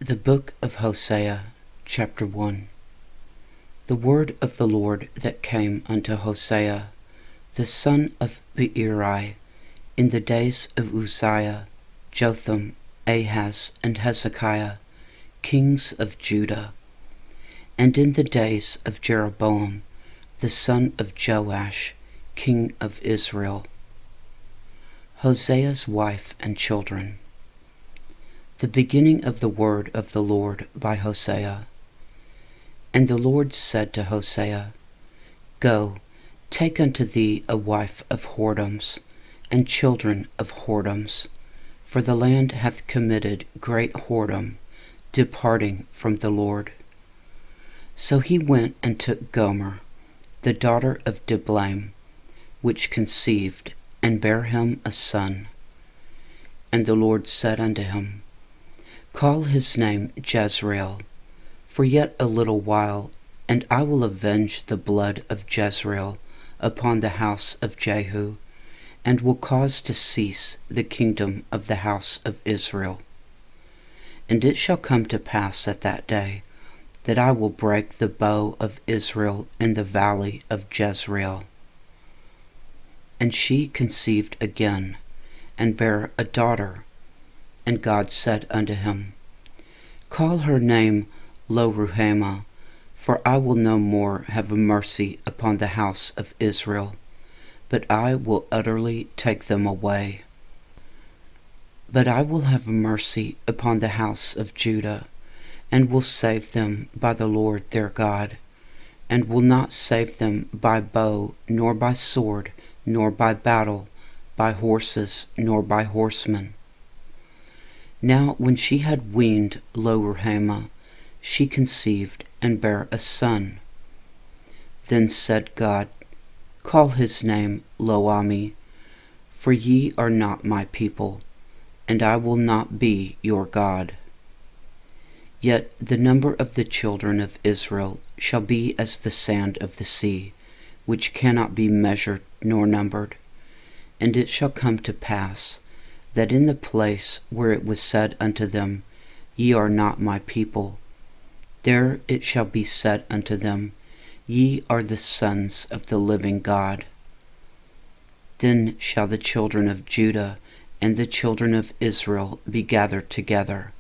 The Book of Hosea, chapter 1. The word of the Lord that came unto Hosea, the son of Beeri, in the days of Uzziah, Jotham, Ahaz, and Hezekiah, kings of Judah, and in the days of Jeroboam, the son of Joash, king of Israel. Hosea's wife and children. The beginning of the word of the Lord by Hosea. And the Lord said to Hosea, Go, take unto thee a wife of whoredoms, and children of whoredoms, for the land hath committed great whoredom, departing from the Lord. So he went and took Gomer, the daughter of Diblaim, which conceived, and bare him a son. And the Lord said unto him, Call his name Jezreel, for yet a little while, and I will avenge the blood of Jezreel upon the house of Jehu, and will cause to cease the kingdom of the house of Israel. And it shall come to pass at that day, that I will break the bow of Israel in the valley of Jezreel. And she conceived again, and bare a daughter. And God said unto him, Call her name Lo-ruhamah, for I will no more have mercy upon the house of Israel, but I will utterly take them away. But I will have mercy upon the house of Judah, and will save them by the Lord their God, and will not save them by bow, nor by sword, nor by battle, by horses, nor by horsemen. Now when she had weaned Lo-ruhamah, she conceived and bare a son. Then said God, Call his name Lo-ammi, for ye are not my people, and I will not be your God. Yet the number of the children of Israel shall be as the sand of the sea, which cannot be measured nor numbered. And it shall come to pass, that in the place where it was said unto them, Ye are not my people, there it shall be said unto them, Ye are the sons of the living God. Then shall the children of Judah and the children of Israel be gathered together,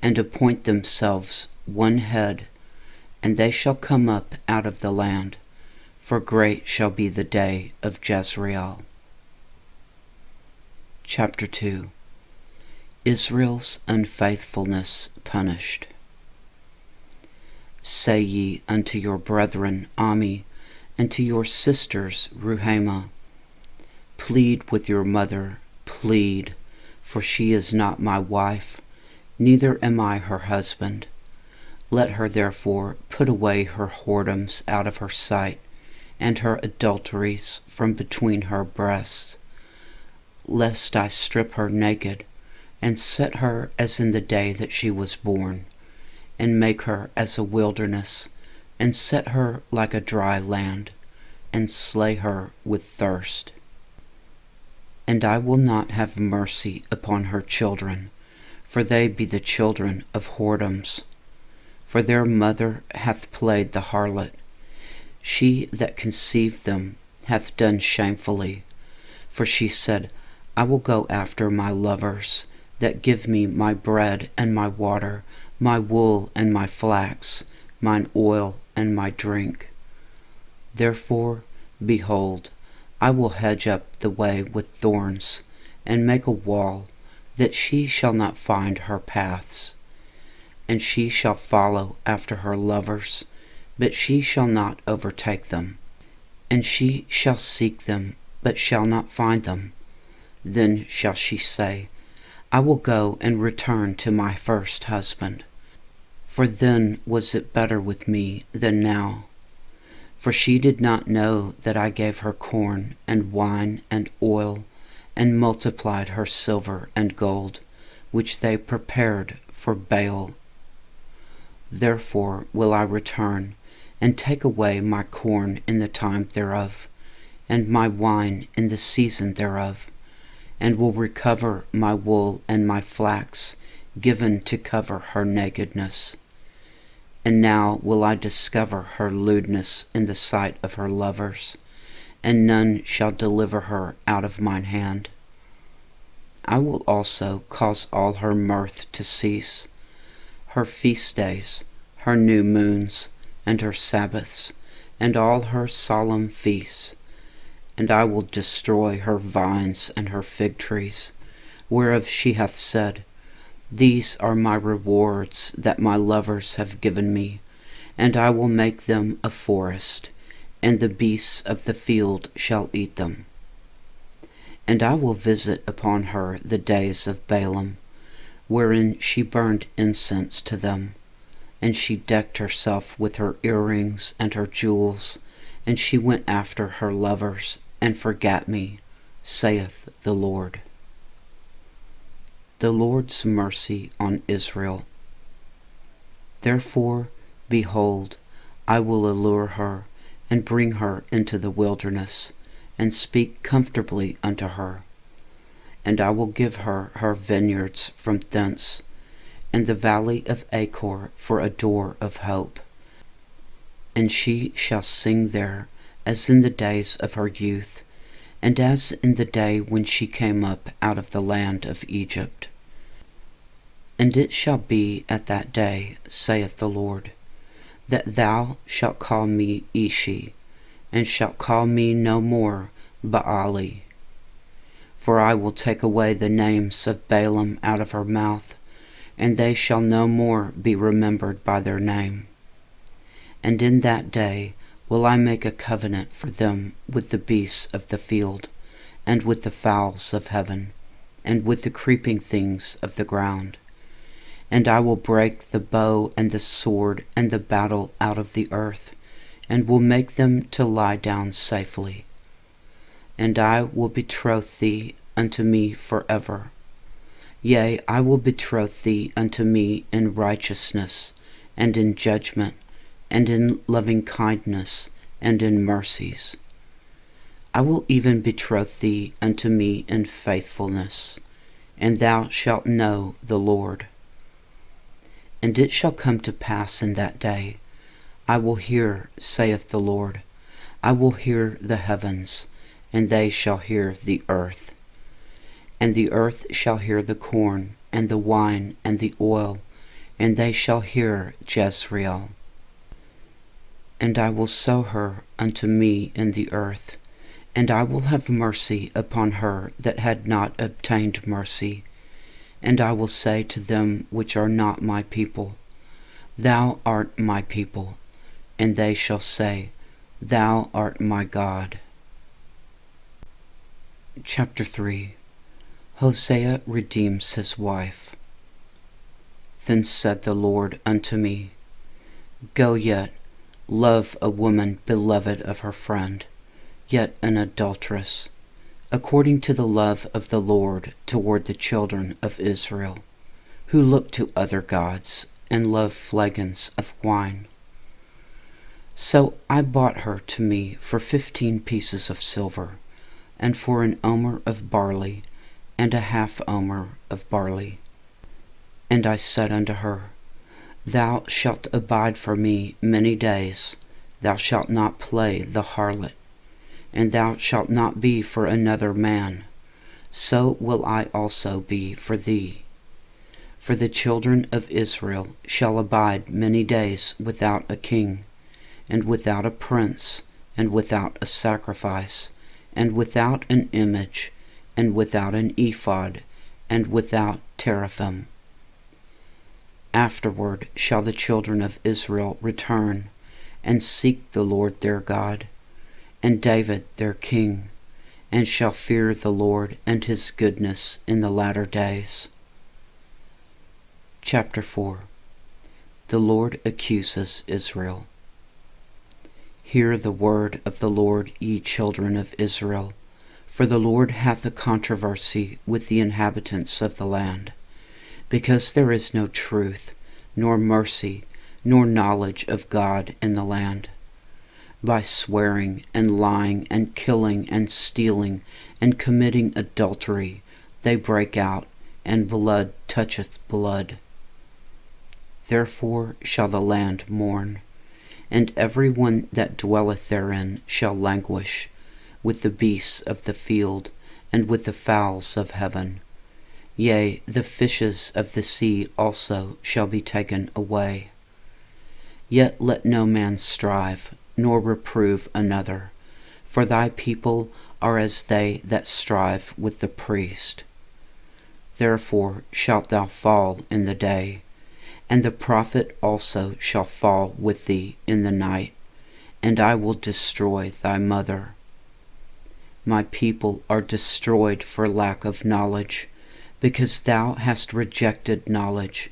and appoint themselves one head, and they shall come up out of the land, for great shall be the day of Jezreel. Chapter 2. Israel's unfaithfulness punished. Say ye unto your brethren Ammi, and to your sisters Ruhamah, Plead with your mother, plead, for she is not my wife, neither am I her husband. Let her therefore put away her whoredoms out of her sight, and her adulteries from between her breasts, lest I strip her naked, and set her as in the day that she was born, and make her as a wilderness, and set her like a dry land, and slay her with thirst. And I will not have mercy upon her children, for they be the children of whoredoms. For their mother hath played the harlot, she that conceived them hath done shamefully, for she said, I will go after my lovers, that give me my bread and my water, my wool and my flax, mine oil and my drink. Therefore, behold, I will hedge up the way with thorns, and make a wall, that she shall not find her paths. And she shall follow after her lovers, but she shall not overtake them. And she shall seek them, but shall not find them. Then shall she say, I will go and return to my first husband, for then was it better with me than now. For she did not know that I gave her corn and wine and oil, and multiplied her silver and gold, which they prepared for Baal. Therefore will I return, and take away my corn in the time thereof, and my wine in the season thereof, and will recover my wool and my flax given to cover her nakedness. And now will I discover her lewdness in the sight of her lovers, and none shall deliver her out of mine hand. I will also cause all her mirth to cease, her feast days, her new moons, and her Sabbaths, and all her solemn feasts. And I will destroy her vines and her fig trees, whereof she hath said, These are my rewards that my lovers have given me, and I will make them a forest, and the beasts of the field shall eat them. And I will visit upon her the days of Balaam, wherein she burned incense to them, and she decked herself with her earrings and her jewels, and she went after her lovers, and forgat me, saith the Lord. The Lord's mercy on Israel. Therefore, behold, I will allure her, and bring her into the wilderness, and speak comfortably unto her. And I will give her her vineyards from thence, and the valley of Achor for a door of hope. And she shall sing there as in the days of her youth, and as in the day when she came up out of the land of Egypt. And it shall be at that day, saith the Lord, that thou shalt call me Ishi, and shalt call me no more Baali. For I will take away the names of Balaam out of her mouth, and they shall no more be remembered by their name. And in that day will I make a covenant for them with the beasts of the field, and with the fowls of heaven, and with the creeping things of the ground. And I will break the bow and the sword and the battle out of the earth, and will make them to lie down safely. And I will betroth thee unto me forever. Yea, I will betroth thee unto me in righteousness, and in judgment, and in loving kindness, and in mercies. I will even betroth thee unto me in faithfulness, and thou shalt know the Lord. And it shall come to pass in that day, I will hear, saith the Lord, I will hear the heavens, and they shall hear the earth. And the earth shall hear the corn, and the wine, and the oil, and they shall hear Jezreel. And I will sow her unto me in the earth, and I will have mercy upon her that had not obtained mercy. And I will say to them which are not my people, Thou art my people, and they shall say, Thou art my God. Chapter 3. Hosea redeems his wife. Then said the Lord unto me, Go yet, love a woman beloved of her friend, yet an adulteress, according to the love of the Lord toward the children of Israel, who look to other gods, and love flagons of wine. So I bought her to me for 15 pieces of silver, and for an omer of barley, and a half omer of barley. And I said unto her, Thou shalt abide for me many days, thou shalt not play the harlot, and thou shalt not be for another man, so will I also be for thee. For the children of Israel shall abide many days without a king, and without a prince, and without a sacrifice, and without an image, and without an ephod, and without teraphim. Afterward shall the children of Israel return, and seek the Lord their God, and David their king, and shall fear the Lord and his goodness in the latter days. Chapter 4. The Lord accuses Israel. Hear the word of the Lord, ye children of Israel, for the Lord hath a controversy with the inhabitants of the land, because there is no truth, nor mercy, nor knowledge of God in the land. By swearing and lying and killing and stealing and committing adultery, they break out and blood toucheth blood. Therefore shall the land mourn, and every one that dwelleth therein shall languish, with the beasts of the field, and with the fowls of heaven. Yea, the fishes of the sea also shall be taken away. Yet let no man strive, nor reprove another, for thy people are as they that strive with the priest. Therefore shalt thou fall in the day, and the prophet also shall fall with thee in the night, and I will destroy thy mother. My people are destroyed for lack of knowledge, because thou hast rejected knowledge.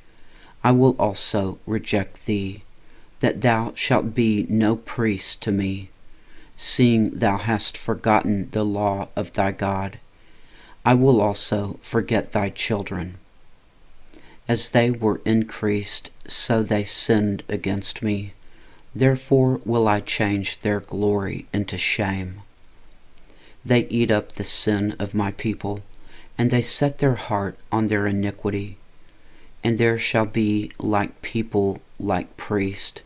I will also reject thee, that thou shalt be no priest to me, seeing thou hast forgotten the law of thy God. I will also forget thy children. As they were increased, so they sinned against me. Therefore will I change their glory into shame. They eat up the sin of my people, and they set their heart on their iniquity. And there shall be like people like priest,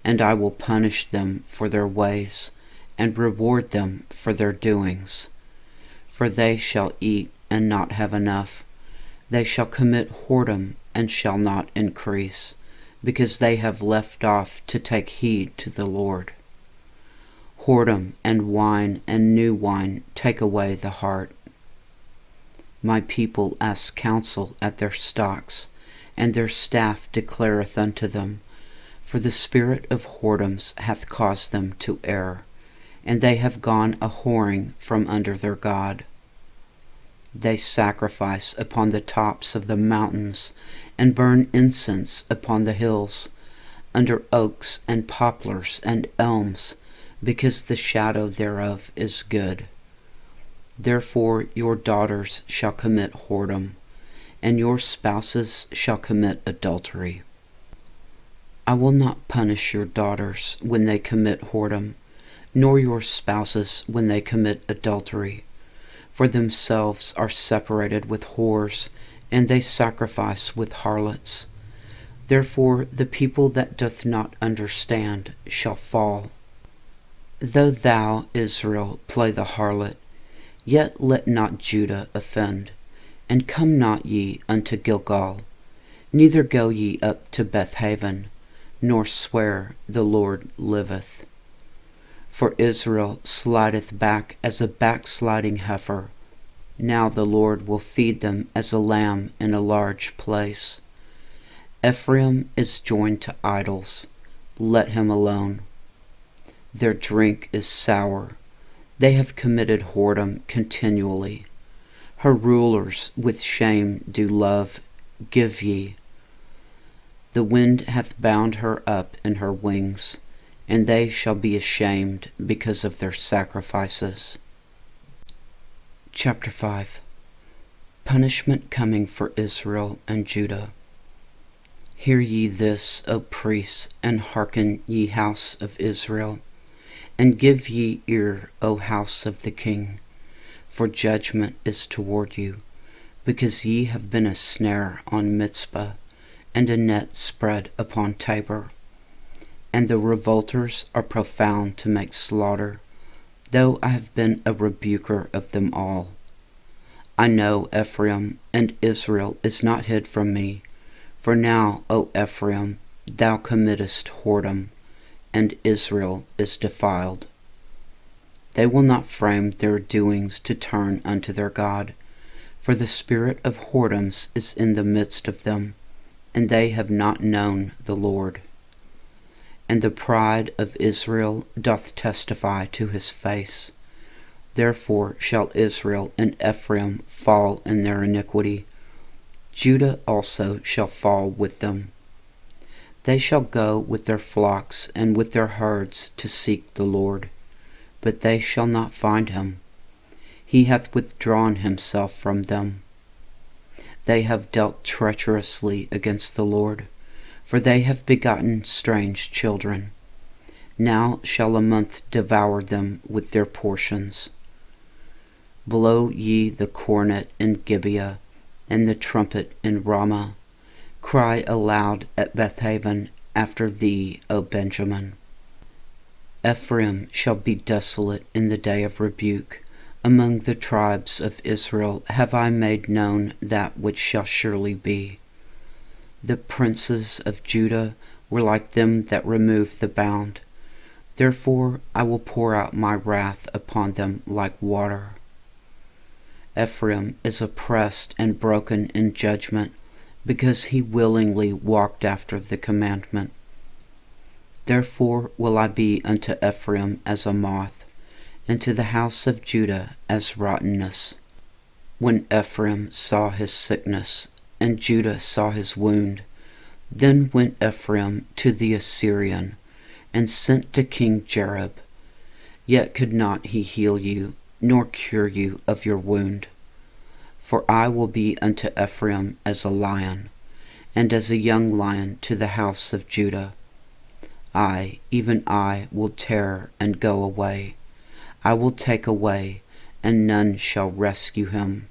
and I will punish them for their ways, and reward them for their doings. For they shall eat and not have enough. They shall commit whoredom and shall not increase, because they have left off to take heed to the Lord. Whoredom and wine and new wine take away the heart. My people ask counsel at their stocks, and their staff declareth unto them. For the spirit of whoredoms hath caused them to err, and they have gone a whoring from under their God. They sacrifice upon the tops of the mountains, and burn incense upon the hills, under oaks and poplars and elms, because the shadow thereof is good. Therefore your daughters shall commit whoredom, and your spouses shall commit adultery. I will not punish your daughters when they commit whoredom, nor your spouses when they commit adultery. For themselves are separated with whores, and they sacrifice with harlots. Therefore the people that doth not understand shall fall. Though thou, Israel, play the harlot, yet let not Judah offend. And come not ye unto Gilgal, neither go ye up to Bethaven, nor swear, the Lord liveth. For Israel slideth back as a backsliding heifer. Now the Lord will feed them as a lamb in a large place. Ephraim is joined to idols, let him alone. Their drink is sour, they have committed whoredom continually. Her rulers with shame do love, give ye. The wind hath bound her up in her wings, and they shall be ashamed because of their sacrifices. Chapter 5. Punishment coming for Israel and Judah. Hear ye this, O priests, and hearken, ye house of Israel, and give ye ear, O house of the king, for judgment is toward you, because ye have been a snare on Mizpah, and a net spread upon Tabor. And the revolters are profound to make slaughter, though I have been a rebuker of them all. I know Ephraim, and Israel is not hid from me. For now, O Ephraim, thou committest whoredom, and Israel is defiled. They will not frame their doings to turn unto their God, for the spirit of whoredoms is in the midst of them, and they have not known the Lord. And the pride of Israel doth testify to his face. Therefore shall Israel and Ephraim fall in their iniquity. Judah also shall fall with them. They shall go with their flocks and with their herds to seek the Lord, but they shall not find him. He hath withdrawn himself from them. They have dealt treacherously against the Lord, for they have begotten strange children. Now shall a month devour them with their portions. Blow ye the cornet in Gibeah, and the trumpet in Ramah. Cry aloud at Bethaven after thee, O Benjamin. Ephraim shall be desolate in the day of rebuke. Among the tribes of Israel have I made known that which shall surely be. The princes of Judah were like them that remove the bound. Therefore I will pour out my wrath upon them like water. Ephraim is oppressed and broken in judgment, because he willingly walked after the commandment. Therefore will I be unto Ephraim as a moth, and to the house of Judah as rottenness. When Ephraim saw his sickness, and Judah saw his wound, then went Ephraim to the Assyrian, and sent to King Jareb. Yet could not he heal you, nor cure you of your wound. For I will be unto Ephraim as a lion, and as a young lion to the house of Judah. I, even I, will tear and go away. I will take away, and none shall rescue him.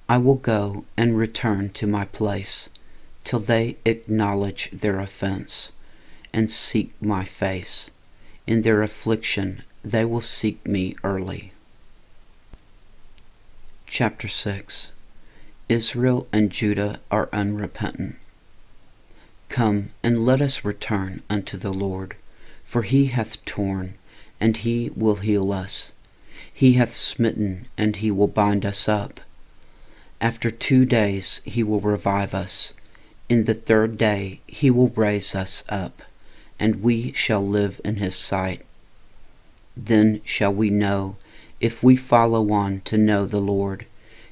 I will go and return to my place, till they acknowledge their offense, and seek my face. In their affliction they will seek me early. Chapter 6. Israel and Judah are unrepentant. Come, and let us return unto the Lord, for he hath torn, and he will heal us. He hath smitten, and he will bind us up. After 2 days he will revive us. In the 3rd day he will raise us up, and we shall live in his sight. Then shall we know, if we follow on to know the Lord.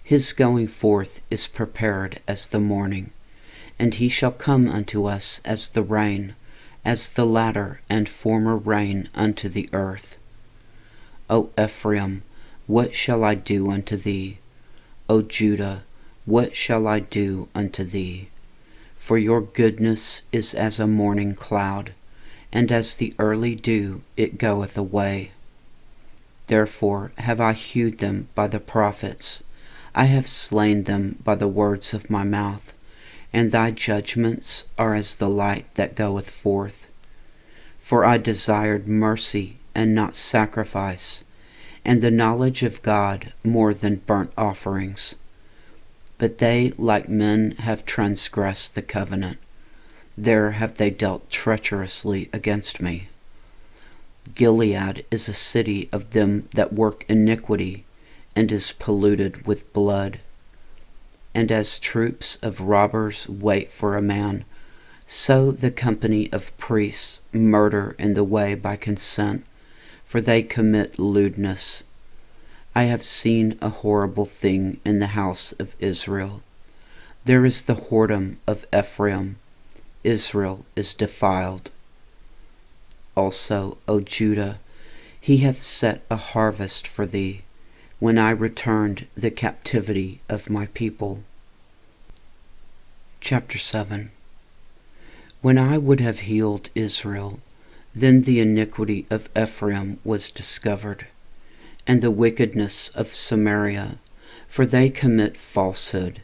His going forth is prepared as the morning, and he shall come unto us as the rain, as the latter and former rain unto the earth. O Ephraim, what shall I do unto thee? O Judah, what shall I do unto thee? For your goodness is as a morning cloud, and as the early dew it goeth away. Therefore have I hewed them by the prophets, I have slain them by the words of my mouth, and thy judgments are as the light that goeth forth. For I desired mercy and not sacrifice, and the knowledge of God more than burnt offerings. But they like men have transgressed the covenant. There have they dealt treacherously against me. Gilead is a city of them that work iniquity, and is polluted with blood. And as troops of robbers wait for a man, so the company of priests murder in the way by consent, for they commit lewdness. I have seen a horrible thing in the house of Israel. There is the whoredom of Ephraim. Israel is defiled. Also, O Judah, he hath set a harvest for thee, when I returned the captivity of my people. Chapter 7. When I would have healed Israel, then the iniquity of Ephraim was discovered, and the wickedness of Samaria, for they commit falsehood,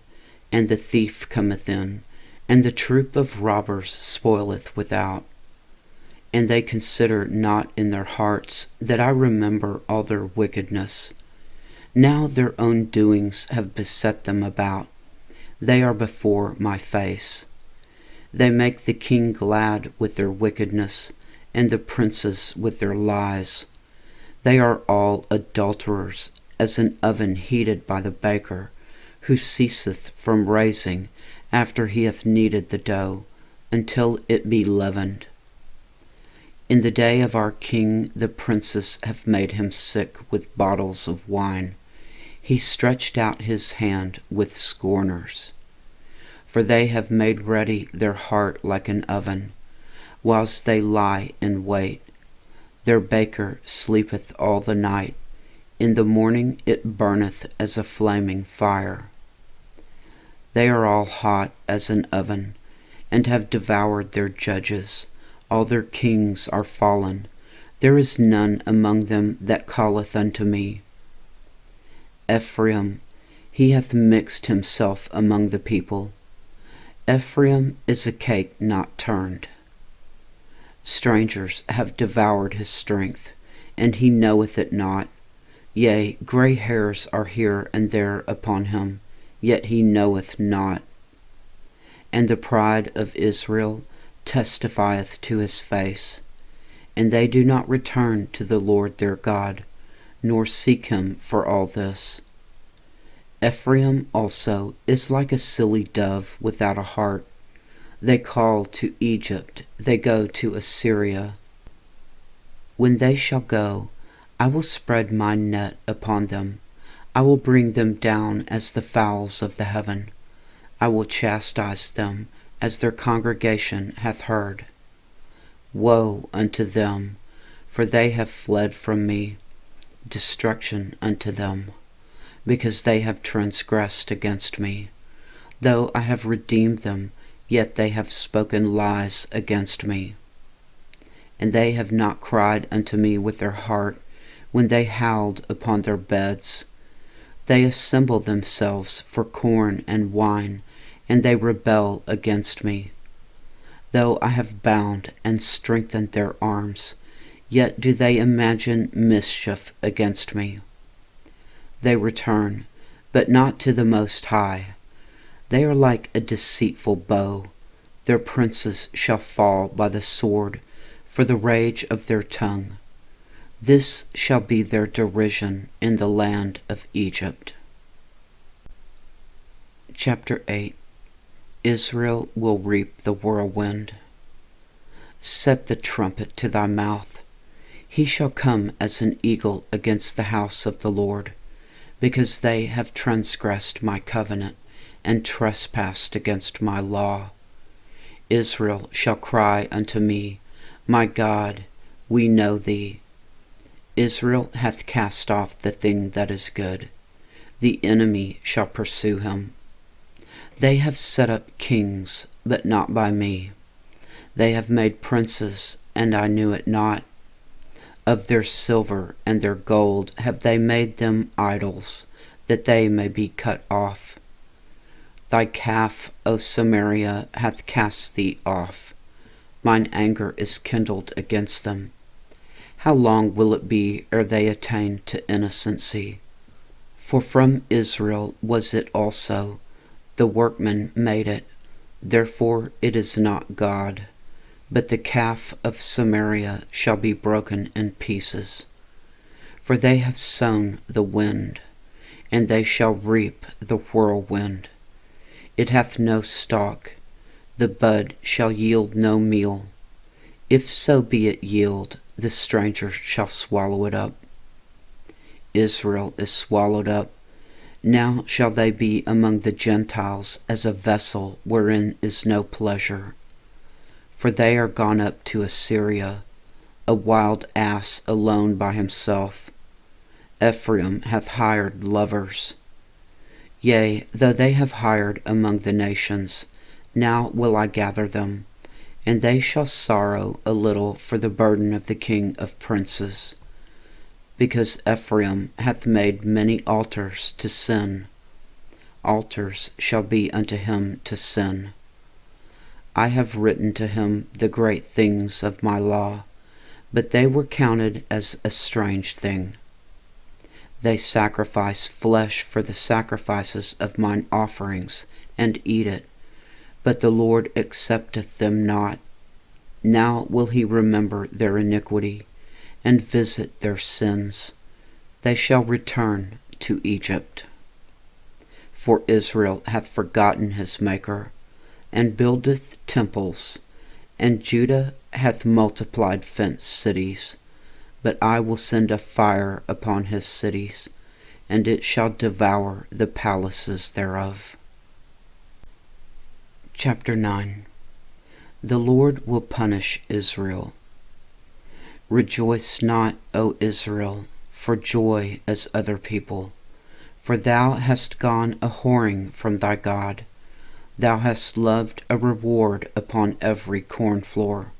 and the thief cometh in, and the troop of robbers spoileth without. And they consider not in their hearts that I remember all their wickedness. Now their own doings have beset them about. They are before my face. They make the king glad with their wickedness, and the princes with their lies. They are all adulterers, as an oven heated by the baker, who ceaseth from raising after he hath kneaded the dough, until it be leavened. In the day of our king the princes have made him sick with bottles of wine. He stretched out his hand with scorners. For they have made ready their heart like an oven, whilst they lie in wait. Their baker sleepeth all the night. In the morning it burneth as a flaming fire. They are all hot as an oven, and have devoured their judges. All their kings are fallen. There is none among them that calleth unto me. Ephraim, He hath mixed himself among the people. Ephraim is a cake not turned. Strangers have devoured his strength, and he knoweth it not. Yea, grey hairs are here and there upon him, yet he knoweth not. And the pride of Israel testifieth to his face, and they do not return to the Lord their God, nor seek him for all this. Ephraim also is like a silly dove without a heart. They call to Egypt, they go to Assyria. When they shall go, I will spread my net upon them. I will bring them down as the fowls of the heaven. I will chastise them as their congregation hath heard. Woe unto them, for they have fled from me. Destruction unto them, because they have transgressed against me. Though I have redeemed them, yet they have spoken lies against me. And they have not cried unto me with their heart, when they howled upon their beds. They assemble themselves for corn and wine, and they rebel against me. Though I have bound and strengthened their arms, yet do they imagine mischief against me. They return, but not to the Most High. They are like a deceitful bow. Their princes shall fall by the sword, for the rage of their tongue. This shall be their derision in the land of Egypt. Chapter 8. Israel will reap the whirlwind. Set the trumpet to thy mouth. He shall come as an eagle against the house of the Lord, because they have transgressed my covenant and trespassed against my law. Israel shall cry unto me, My God, we know thee. Israel hath cast off the thing that is good. The enemy shall pursue him. They have set up kings, but not by me. They have made princes, and I knew it not. Of their silver and their gold have they made them idols, that they may be cut off. Thy calf, O Samaria, hath cast thee off. Mine anger is kindled against them. How long will it be ere they attain to innocency? For from Israel was it also, the workman made it, therefore it is not God. But the calf of Samaria shall be broken in pieces. For they have sown the wind, and they shall reap the whirlwind. It hath no stalk, the bud shall yield no meal. If so be it yield, the stranger shall swallow it up. Israel is swallowed up. Now shall they be among the Gentiles as a vessel wherein is no pleasure. For they are gone up to Assyria, a wild ass alone by himself. Ephraim hath hired lovers. Yea, though they have hired among the nations, now will I gather them, and they shall sorrow a little for the burden of the king of princes. Because Ephraim hath made many altars to sin. Altars shall be unto him to sin. I have written to him the great things of my law, but they were counted as a strange thing. They sacrifice flesh for the sacrifices of mine offerings, and eat it, but the Lord accepteth them not. Now will he remember their iniquity, and visit their sins. They shall return to Egypt. For Israel hath forgotten his Maker, and buildeth temples, and Judah hath multiplied fenced cities. But I will send a fire upon his cities, and it shall devour the palaces thereof. Chapter 9. The Lord will punish Israel. Rejoice not, O Israel, for joy as other people, for thou hast gone a whoring from thy God. Thou hast loved a reward upon every corn floor.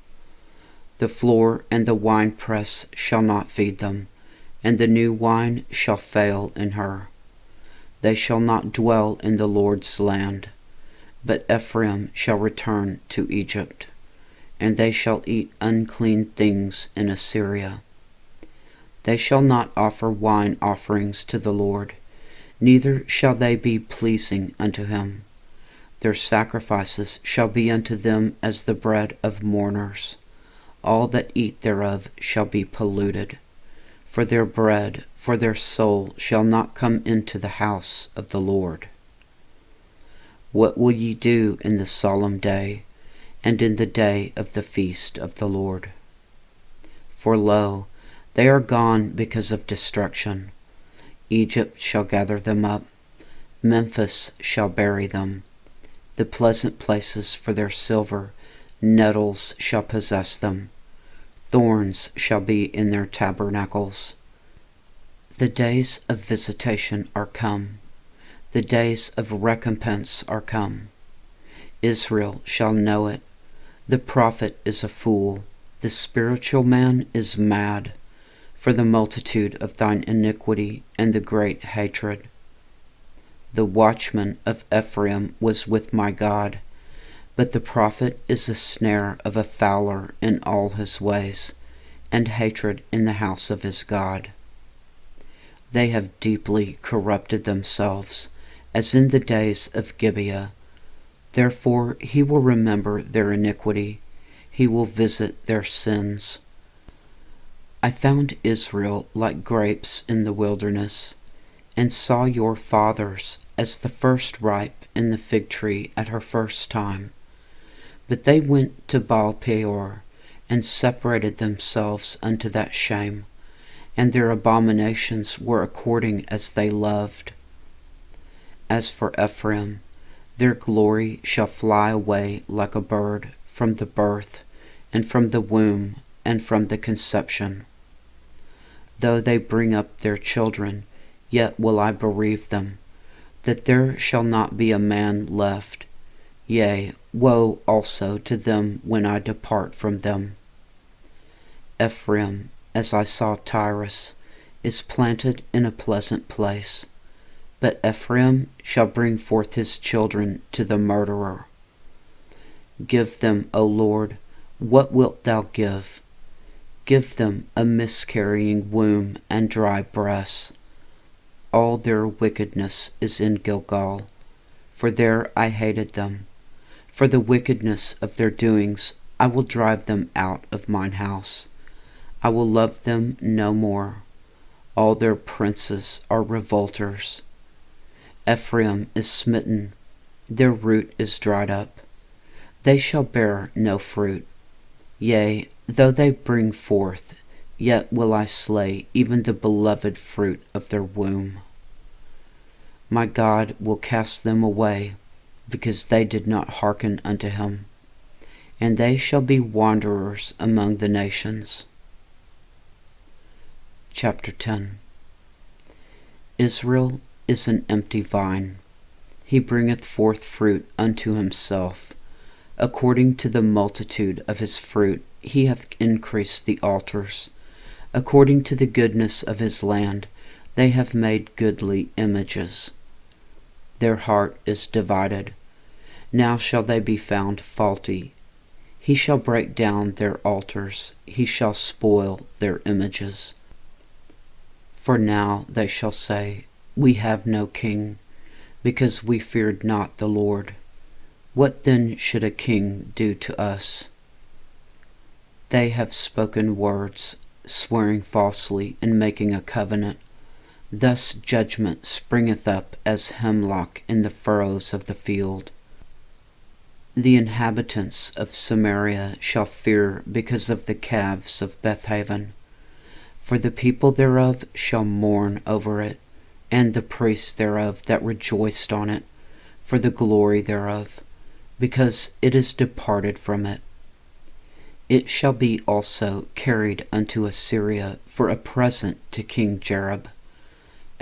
The floor and the winepress shall not feed them, and the new wine shall fail in her. They shall not dwell in the Lord's land, but Ephraim shall return to Egypt, and they shall eat unclean things in Assyria. They shall not offer wine offerings to the Lord, neither shall they be pleasing unto him. Their sacrifices shall be unto them as the bread of mourners. All that eat thereof shall be polluted. For their bread, for their soul shall not come into the house of the Lord. What will ye do in the solemn day, and in the day of the feast of the Lord? For lo, they are gone because of destruction. Egypt shall gather them up, Memphis shall bury them. The pleasant places for their silver, nettles shall possess them. Thorns shall be in their tabernacles. The days of visitation are come. The days of recompense are come. Israel shall know it. The prophet is a fool. The spiritual man is mad, for the multitude of thine iniquity and the great hatred. The watchman of Ephraim was with my God, but the prophet is a snare of a fowler in all his ways, and hatred in the house of his God. They have deeply corrupted themselves, as in the days of Gibeah. Therefore he will remember their iniquity, he will visit their sins. I found Israel like grapes in the wilderness, and saw your fathers as the first ripe in the fig tree at her first time. But they went to Baal Peor, and separated themselves unto that shame, and their abominations were according as they loved. As for Ephraim, their glory shall fly away like a bird from the birth, and from the womb, and from the conception. Though they bring up their children, yet will I bereave them, that there shall not be a man left. Yea, woe also to them when I depart from them. Ephraim, as I saw Tyrus, is planted in a pleasant place, but Ephraim shall bring forth his children to the murderer. Give them, O Lord, what wilt thou give? Give them a miscarrying womb and dry breasts. All their wickedness is in Gilgal, for there I hated them. For the wickedness of their doings I will drive them out of mine house. I will love them no more. All their princes are revolters. Ephraim is smitten, their root is dried up. They shall bear no fruit. Yea, though they bring forth, yet will I slay even the beloved fruit of their womb. My God will cast them away, because they did not hearken unto him, and they shall be wanderers among the nations. Chapter 10. Israel is an empty vine. He bringeth forth fruit unto himself. According to the multitude of his fruit he hath increased the altars. According to the goodness of his land they have made goodly images. Their heart is divided. Now shall they be found faulty. He shall break down their altars. He shall spoil their images. For now they shall say, We have no king, because we feared not the Lord. What then should a king do to us? They have spoken words, swearing falsely and making a covenant. Thus judgment springeth up as hemlock in the furrows of the field. The inhabitants of Samaria shall fear because of the calves of Bethaven. For the people thereof shall mourn over it, and the priests thereof that rejoiced on it, for the glory thereof, because it is departed from it. It shall be also carried unto Assyria for a present to King Jareb.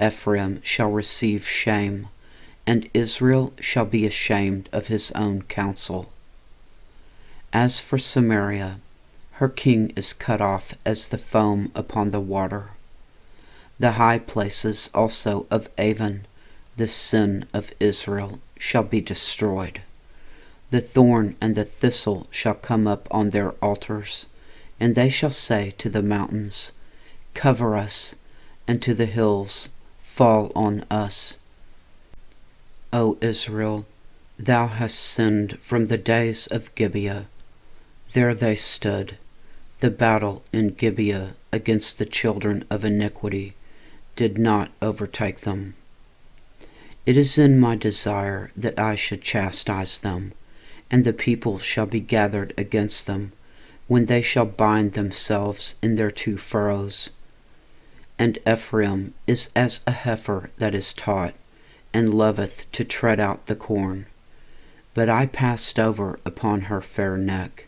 Ephraim shall receive shame, and Israel shall be ashamed of his own counsel. As for Samaria, her king is cut off as the foam upon the water. The high places also of Avon the sin of Israel shall be destroyed. The thorn and the thistle shall come up on their altars, and they shall say to the mountains, Cover us, and to the hills, Fall on us. O Israel, thou hast sinned from the days of Gibeah. There they stood. The battle in Gibeah against the children of iniquity did not overtake them. It is in my desire that I should chastise them, and the people shall be gathered against them, when they shall bind themselves in their two furrows. And Ephraim is as a heifer that is taught, and loveth to tread out the corn. But I passed over upon her fair neck.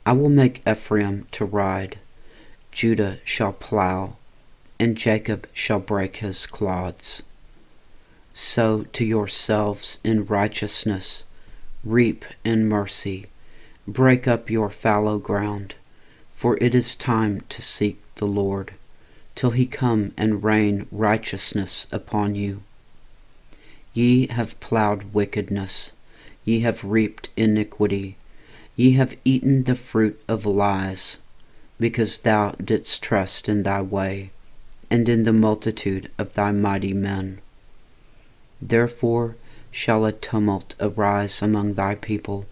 I will make Ephraim to ride, Judah shall plow, and Jacob shall break his clods. Sow to yourselves in righteousness, reap in mercy, break up your fallow ground, for it is time to seek the Lord, till he come and rain righteousness upon you. Ye have plowed wickedness, ye have reaped iniquity, ye have eaten the fruit of lies, because thou didst trust in thy way, and in the multitude of thy mighty men. Therefore shall a tumult arise among thy people,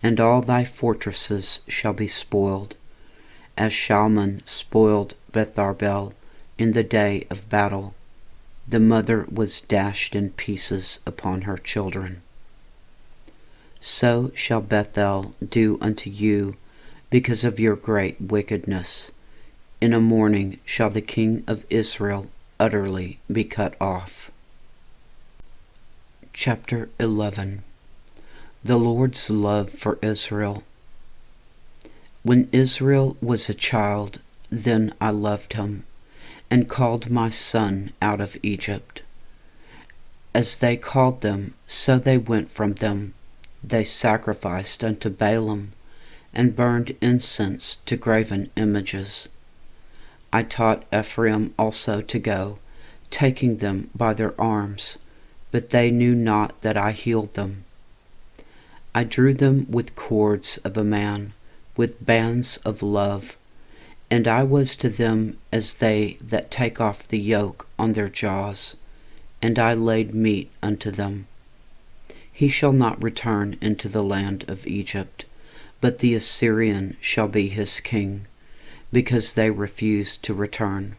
and all thy fortresses shall be spoiled, as Shalman spoiled Betharbel in the day of battle. The mother was dashed in pieces upon her children. So shall Bethel do unto you because of your great wickedness. In a morning shall the king of Israel utterly be cut off. Chapter 11. The Lord's love for Israel. When Israel was a child, then I loved him, and called my son out of Egypt. As they called them, so they went from them. They sacrificed unto Baalim, and burned incense to graven images. I taught Ephraim also to go, taking them by their arms, but they knew not that I healed them. I drew them with cords of a man, with bands of love, and I was to them as they that take off the yoke on their jaws, and I laid meat unto them. He shall not return into the land of Egypt, but the Assyrian shall be his king, because they refused to return.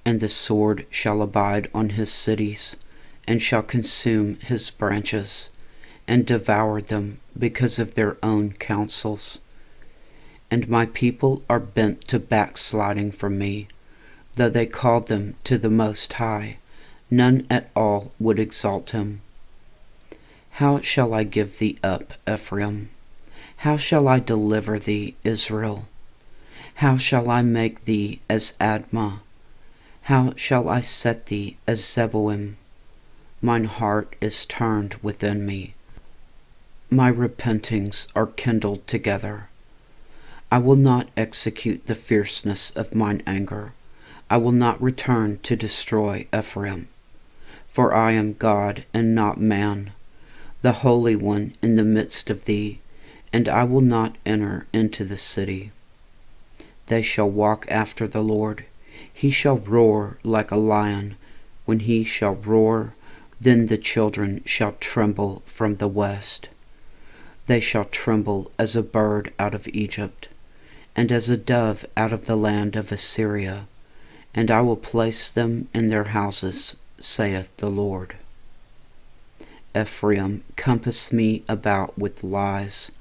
And the sword shall abide on his cities, and shall consume his branches, and devour them because of their own counsels. And my people are bent to backsliding from me. Though they called them to the Most High, none at all would exalt him. How shall I give thee up, Ephraim? How shall I deliver thee, Israel? How shall I make thee as Admah? How shall I set thee as Zeboim? Mine heart is turned within me. My repentings are kindled together. I will not execute the fierceness of mine anger. I will not return to destroy Ephraim. For I am God and not man, the Holy One in the midst of thee, and I will not enter into the city. They shall walk after the Lord. He shall roar like a lion. When he shall roar, then the children shall tremble from the west. They shall tremble as a bird out of Egypt, and as a dove out of the land of Assyria, and I will place them in their houses, saith the Lord. Ephraim compassed me about with lies,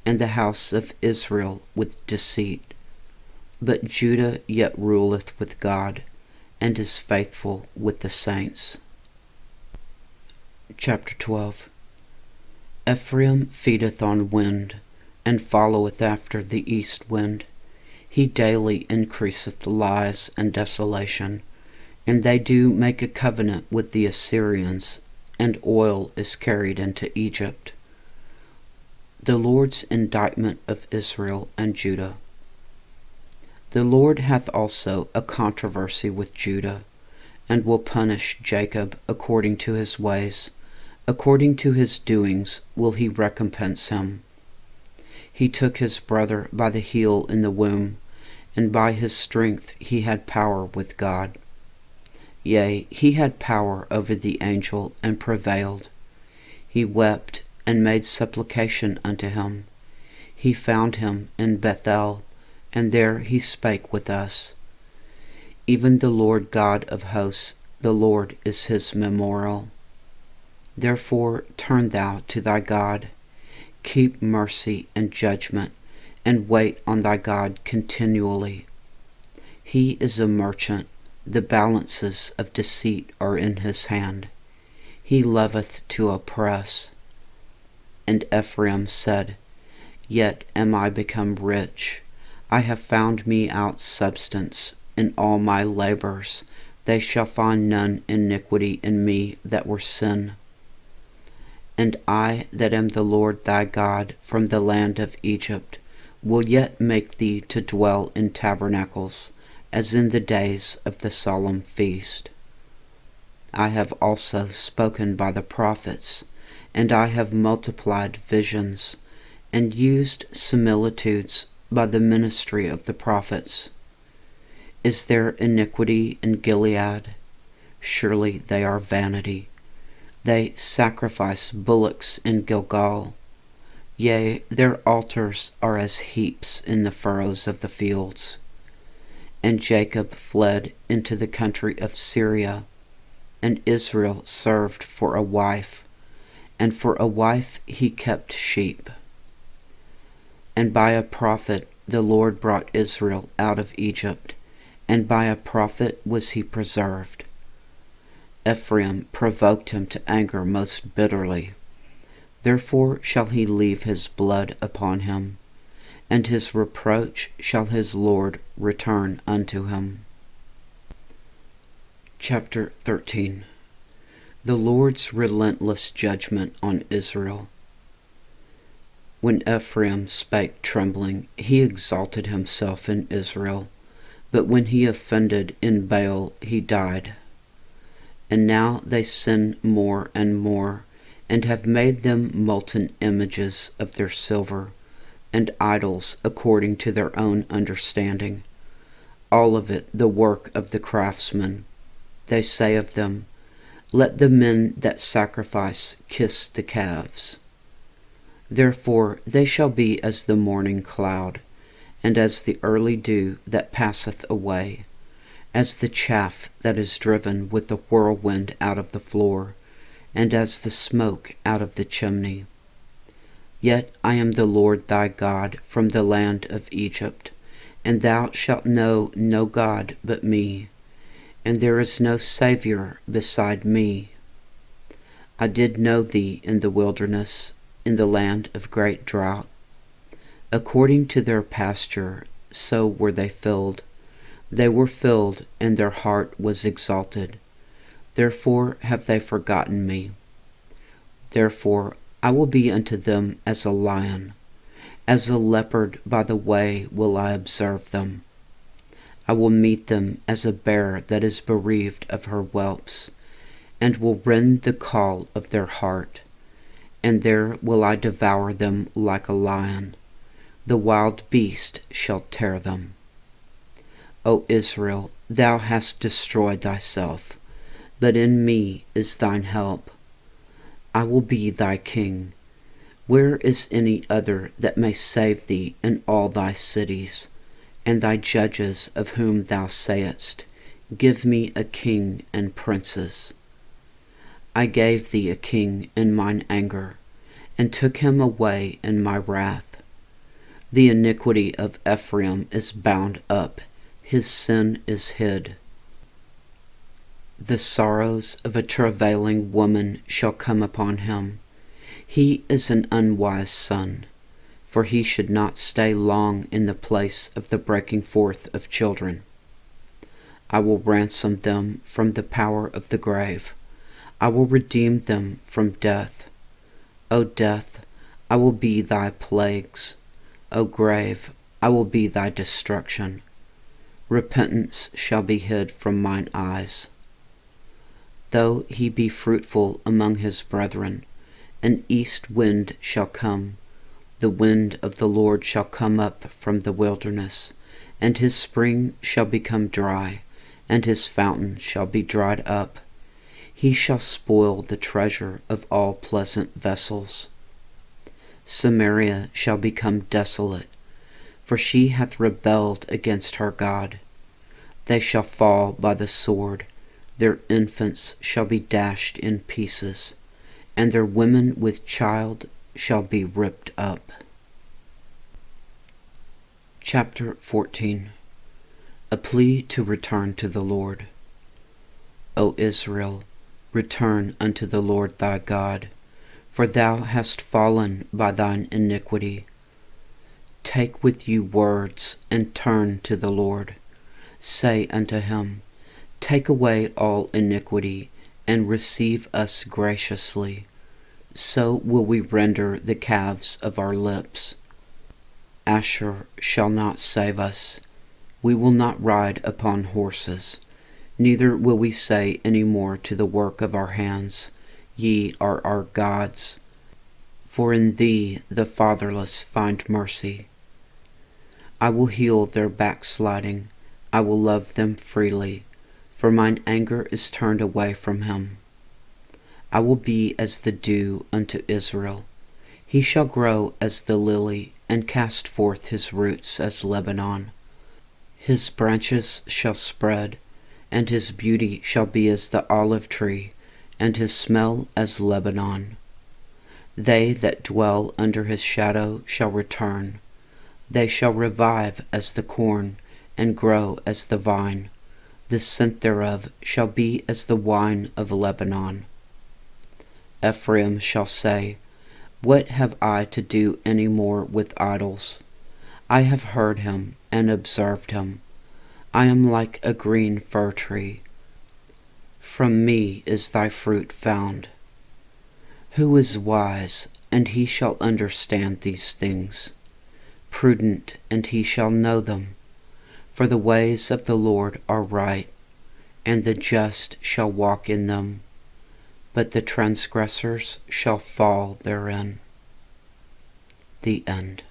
and the house of Israel with deceit. But Judah yet ruleth with God, and is faithful with the saints. Chapter 12. Ephraim feedeth on wind, and followeth after the east wind. He daily increaseth lies and desolation, and they do make a covenant with the Assyrians, and oil is carried into Egypt. The Lord's indictment of Israel and Judah. The Lord hath also a controversy with Judah, and will punish Jacob according to his ways. According to his doings will he recompense him. He took his brother by the heel in the womb, and by his strength he had power with God. Yea, he had power over the angel and prevailed. He wept and made supplication unto him. He found him in Bethel, and there he spake with us. Even the Lord God of hosts, the Lord is his memorial. Therefore turn thou to thy God, keep mercy and judgment, and wait on thy God continually. He is a merchant, the balances of deceit are in his hand. He loveth to oppress. And Ephraim said, Yet am I become rich. I have found me out substance in all my labors. They shall find none iniquity in me that were sin. And I that am the Lord thy God from the land of Egypt will yet make thee to dwell in tabernacles, as in the days of the solemn feast. I have also spoken by the prophets, and I have multiplied visions, and used similitudes by the ministry of the prophets. Is there iniquity in Gilead? Surely they are vanity. They sacrifice bullocks in Gilgal. Yea, their altars are as heaps in the furrows of the fields. And Jacob fled into the country of Syria, and Israel served for a wife, and for a wife he kept sheep. And by a prophet the Lord brought Israel out of Egypt, and by a prophet was he preserved. Ephraim provoked him to anger most bitterly. Therefore shall he leave his blood upon him, and his reproach shall his Lord return unto him. Chapter 13. The Lord's relentless judgment on Israel. When Ephraim spake trembling, he exalted himself in Israel, but when he offended in Baal, he died. And now they sin more and more, and have made them molten images of their silver, and idols according to their own understanding, all of it the work of the craftsman. They say of them, Let the men that sacrifice kiss the calves. Therefore they shall be as the morning cloud, and as the early dew that passeth away, as the chaff that is driven with the whirlwind out of the floor, and as the smoke out of the chimney. Yet I am the Lord thy God from the land of Egypt, and thou shalt know no God but me, and there is no Saviour beside me. I did know thee in the wilderness, in the land of great drought. According to their pasture, so were they filled. They were filled, and their heart was exalted. Therefore have they forgotten me. Therefore I will be unto them as a lion, as a leopard by the way will I observe them. I will meet them as a bear that is bereaved of her whelps, and will rend the caul of their heart, and there will I devour them like a lion. The wild beast shall tear them. O Israel, thou hast destroyed thyself, but in me is thine help. I will be thy king. Where is any other that may save thee in all thy cities, and thy judges of whom thou sayest, Give me a king and princes? I gave thee a king in mine anger, and took him away in my wrath. The iniquity of Ephraim is bound up, his sin is hid. The sorrows of a travailing woman shall come upon him. He is an unwise son, for he should not stay long in the place of the breaking forth of children. I will ransom them from the power of the grave. I will redeem them from death. O death, I will be thy plagues. O grave, I will be thy destruction. Repentance shall be hid from mine eyes. Though he be fruitful among his brethren, an east wind shall come. The wind of the Lord shall come up from the wilderness, and his spring shall become dry, and his fountain shall be dried up. He shall spoil the treasure of all pleasant vessels. Samaria shall become desolate, for she hath rebelled against her God. They shall fall by the sword, their infants shall be dashed in pieces, and their women with child shall be ripped up. Chapter 14. A plea to return to the Lord. O Israel, return unto the Lord thy God, for thou hast fallen by thine iniquity. Take with you words, and turn to the Lord. Say unto him, Take away all iniquity, and receive us graciously. So will we render the calves of our lips. Asher shall not save us. We will not ride upon horses, neither will we say any more to the work of our hands, Ye are our gods. For in thee the fatherless find mercy. I will heal their backsliding, I will love them freely, for mine anger is turned away from him. I will be as the dew unto Israel. He shall grow as the lily, and cast forth his roots as Lebanon. His branches shall spread, and his beauty shall be as the olive tree, and his smell as Lebanon. They that dwell under his shadow shall return. They shall revive as the corn, and grow as the vine. The scent thereof shall be as the wine of Lebanon. Ephraim shall say, What have I to do any more with idols? I have heard him, and observed him. I am like a green fir tree. From me is thy fruit found. Who is wise, and he shall understand these things? Prudent, and he shall know them. For the ways of the Lord are right, and the just shall walk in them, but the transgressors shall fall therein. The end.